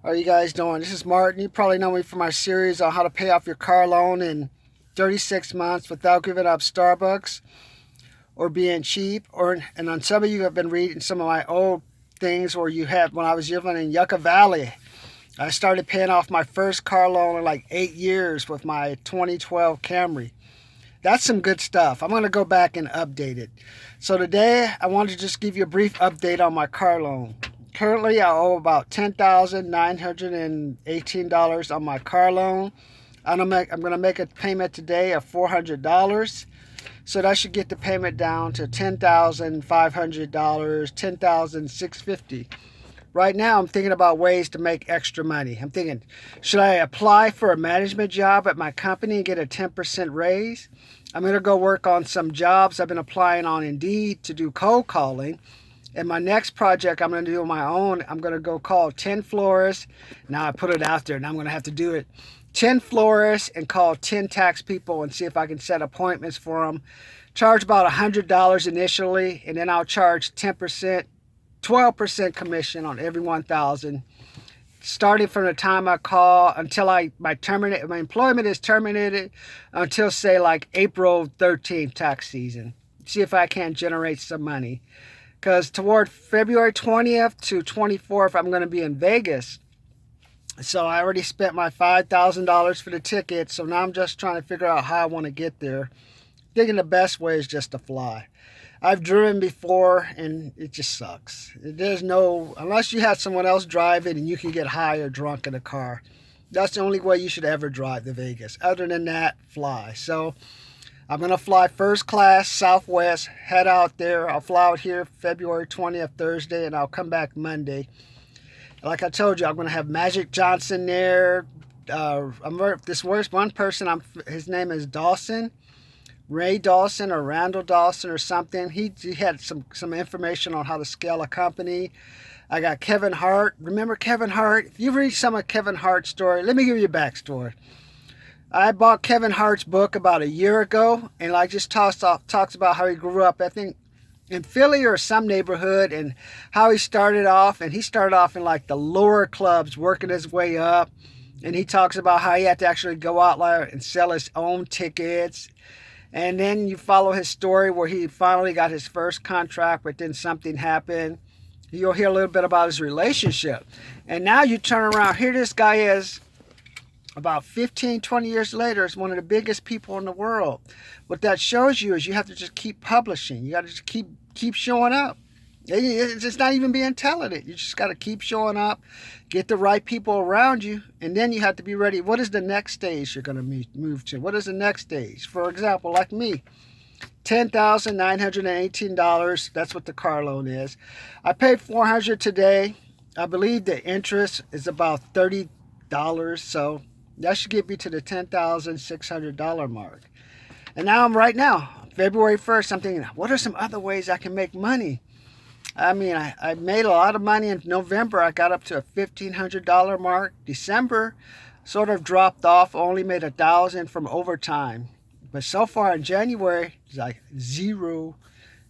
How are you guys doing? This is Martin. You probably know me from our series on how to pay off your car loan in 36 months without giving up Starbucks or being cheap. And on some of you have been reading some of my old things where you had when I was living in Yucca Valley. I started paying off my first car loan in like 8 years with my 2012 Camry. That's some good stuff. I'm going to go back and update it. So today I wanted to just give you a brief update on my car loan. Currently, I owe about $10,918 on my car loan. I'm going to make a payment today of $400. So that should get the payment down to $10,500, $10,650. Right now, I'm thinking about ways to make extra money. I'm thinking, should I apply for a management job at my company and get a 10% raise? I'm going to go work on some jobs I've been applying on Indeed to do cold calling. And my next project I'm going to do on my own, I'm going to go call 10 florists. Now I put it out there and I'm going to have to do it. 10 florists and call 10 tax people and see if I can set appointments for them. Charge about $100 initially, and then I'll charge 10%, 12% commission on every 1,000. Starting from the time I call until my employment is terminated until say like April 13th tax season. See if I can generate some money. Because toward February 20th to 24th, I'm going to be in Vegas. So I already spent my $5,000 for the ticket. So now I'm just trying to figure out how I want to get there. Thinking the best way is just to fly. I've driven before and it just sucks. Unless you have someone else drive it and you can get high or drunk in a car. That's the only way you should ever drive to Vegas. Other than that, fly. So I'm going to fly first class Southwest, head out there. I'll fly out here February 20th, Thursday, and I'll come back Monday. Like I told you, I'm going to have Magic Johnson there. This worst one person, his name is Dawson. Ray Dawson or Randall Dawson or something. He had some information on how to scale a company. I got Kevin Hart. Remember Kevin Hart? If you read some of Kevin Hart's story, let me give you a backstory. I bought Kevin Hart's book about a year ago, and like just talks about how he grew up, I think, in Philly or some neighborhood, and how he started off. And he started off in like the lower clubs, working his way up. And he talks about how he had to actually go out there and sell his own tickets. And then you follow his story where he finally got his first contract, but then something happened. You'll hear a little bit about his relationship. And now you turn around, here this guy is, about 15, 20 years later, is one of the biggest people in the world. What that shows you is you have to just keep publishing. You got to just keep showing up. It's not even being talented. You just got to keep showing up, get the right people around you, and then you have to be ready. What is the next stage you're going to move to? What is the next stage? For example, like me, $10,918. That's what the car loan is. I paid $400 today. I believe the interest is about $30. So that should get me to the $10,600 mark. And now February 1st, I'm thinking, what are some other ways I can make money? I mean, I made a lot of money in November. I got up to a $1,500 mark. December sort of dropped off, only made $1,000 from overtime. But so far in January, it's like zero.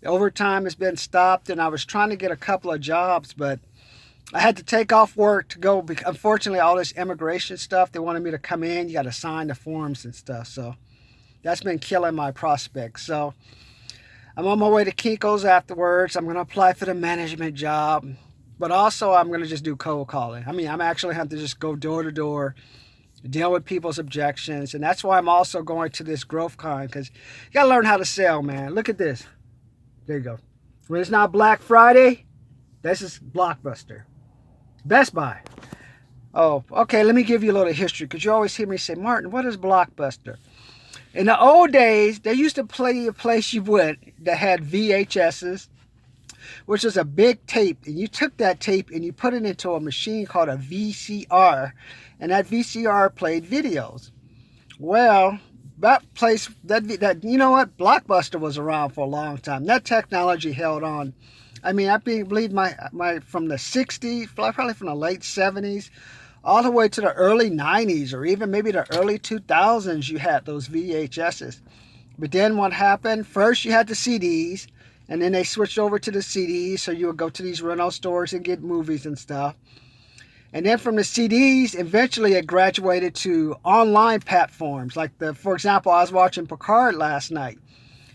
The overtime has been stopped, and I was trying to get a couple of jobs, but I had to take off work to go. Unfortunately, all this immigration stuff, they wanted me to come in. You got to sign the forms and stuff. So that's been killing my prospects. So I'm on my way to Kinko's afterwards. I'm going to apply for the management job. But also, I'm going to just do cold calling. I mean, I'm actually have to just go door to door, deal with people's objections. And that's why I'm also going to this growth con, because you got to learn how to sell, man. Look at this. There you go. When it's not Black Friday, this is Blockbuster. Best Buy. Oh, okay, let me give you a little history, because you always hear me say, Martin, what is Blockbuster? In the old days, they used to play a place you went that had VHSs, which was a big tape. And you took that tape and you put it into a machine called a VCR. And that VCR played videos. Well, that place, you know what? Blockbuster was around for a long time. That technology held on. I mean, I believe my from the 60s, probably from the late 70s, all the way to the early 90s, or even maybe the early 2000s, you had those VHSs. But then what happened? First, you had the CDs, and then they switched over to the CDs, so you would go to these rental stores and get movies and stuff. And then from the CDs, eventually it graduated to online platforms. Like for example, I was watching Picard last night.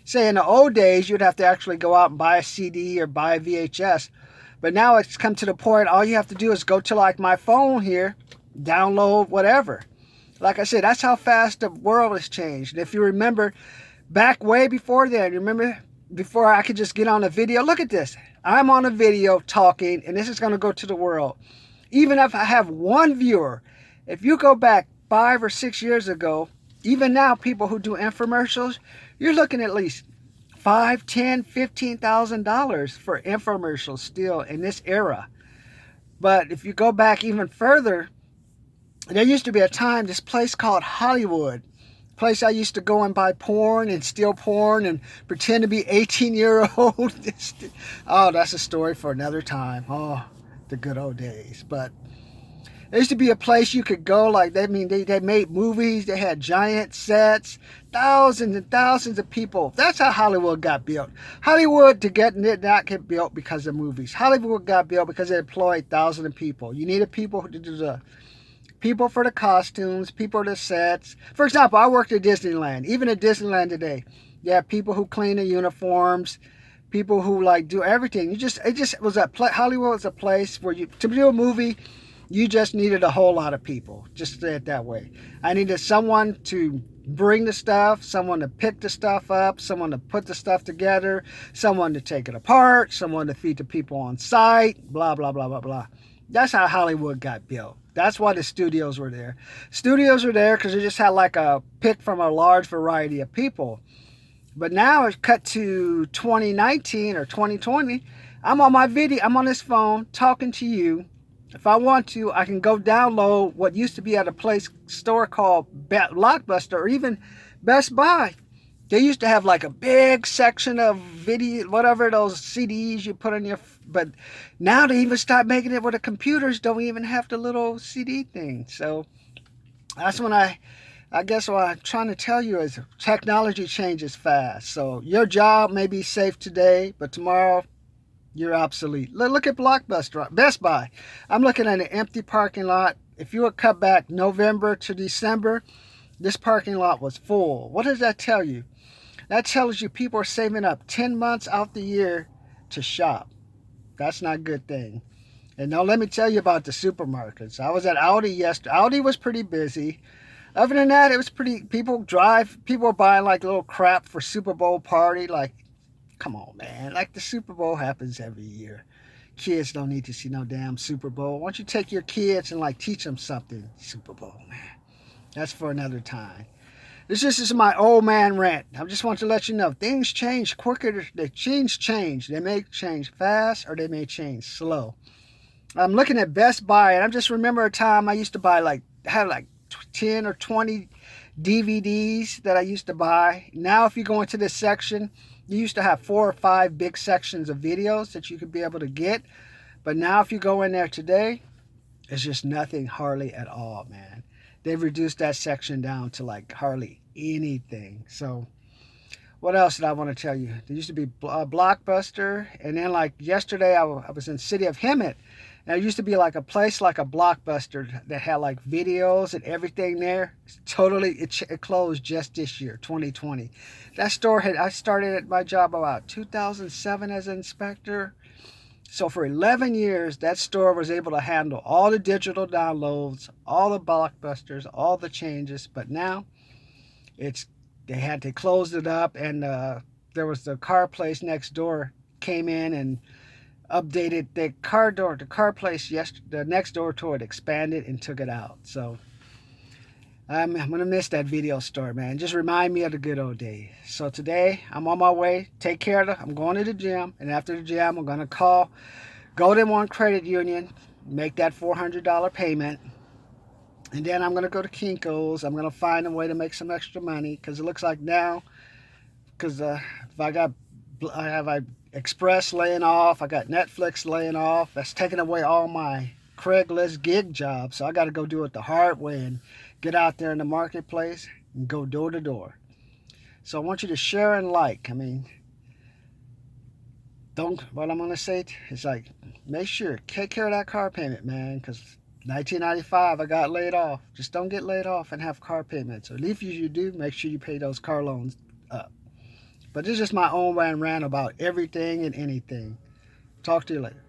Say in the old days, you'd have to actually go out and buy a CD or buy a VHS. But now it's come to the point, all you have to do is go to like my phone here, download whatever. Like I said, that's how fast the world has changed. And if you remember, back way before then, remember before I could just get on a video? Look at this. I'm on a video talking, and this is going to go to the world. Even if I have one viewer, if you go back 5 or 6 years ago, even now, people who do infomercials, you're looking at least $5, $10, $15,000 for infomercials still in this era. But if you go back even further, there used to be a time, this place called Hollywood, place I used to go and buy porn and steal porn and pretend to be 18-year-old. Oh, that's a story for another time. Oh, the good old days. But there used to be a place you could go, like they made movies, they had giant sets, thousands and thousands of people. That's how Hollywood got built. Hollywood did not get built because of movies. Hollywood got built because it employed thousands of people. You needed people to do the people for the costumes, people for the sets. For example, I worked at Disneyland. Even at Disneyland today, you have people who clean the uniforms, people who like do everything. Hollywood was a place where to do a movie, you just needed a whole lot of people. Just say it that way. I needed someone to bring the stuff, someone to pick the stuff up, someone to put the stuff together, someone to take it apart, someone to feed the people on site, blah, blah, blah, blah, blah. That's how Hollywood got built. That's why the studios were there. Studios were there because they just had like a pick from a large variety of people. But now it's cut to 2019 or 2020. I'm on my video. I'm on this phone talking to you. If I want to, I can go download what used to be at a store called Blockbuster or even Best Buy. They used to have like a big section of video, whatever those CDs you put in your. But now they even start making it where the computers don't even have the little CD thing. So that's when I guess what I'm trying to tell you is technology changes fast. So your job may be safe today, but tomorrow you're obsolete. Look at Blockbuster, Best Buy. I'm looking at an empty parking lot. If you would cut back November to December, this parking lot was full. What does that tell you? That tells you people are saving up 10 months out the year to shop. That's not a good thing. And now let me tell you about the supermarkets. I was at Aldi yesterday. Aldi was pretty busy. Other than that, it was pretty, people were buying like little crap for Super Bowl party. Like, come on, man. Like the Super Bowl happens every year. Kids don't need to see no damn Super Bowl. Why don't you take your kids and like teach them something? Super Bowl, man. That's for another time. This is my old man rant. I just want to let you know, things change quicker. Things change. They may change fast or they may change slow. I'm looking at Best Buy, and I just remember a time I used to have like 10 or 20 DVDs that I used to buy. Now if you go into this section, you used to have 4 or 5 big sections of videos that you could be able to get. But now if you go in there today, it's just nothing hardly at all, man. They've reduced that section down to like hardly anything. So what else did I want to tell you? There used to be Blockbuster, and then like yesterday I was in the city of Hemet, and there used to be like a place like a Blockbuster that had like videos and everything there. It closed just this year, 2020. That store I started at my job about 2007 as an inspector. So for 11 years, that store was able to handle all the digital downloads, all the Blockbusters, all the changes. But now they closed it up, and there was the car place next door came in and updated the car place the next door to it expanded and took it out. So I'm gonna miss that video store, man. Just remind me of the good old days. So today I'm on my way. Take care of I'm going to the gym, and after the gym I'm gonna call Golden One Credit Union, make that $400 payment. And then I'm going to go to Kinko's. I'm going to find a way to make some extra money, because it looks like now, because if I have Express laying off, I got Netflix laying off. That's taking away all my Craigslist gig jobs. So I got to go do it the hard way and get out there in the marketplace and go door to door. So I want you to share and like. I mean, what I'm going to say is like, make sure, take care of that car payment, man, because 1995, I got laid off. Just don't get laid off and have car payments. Or at least if you do, make sure you pay those car loans up. But this is just my own rant about everything and anything. Talk to you later.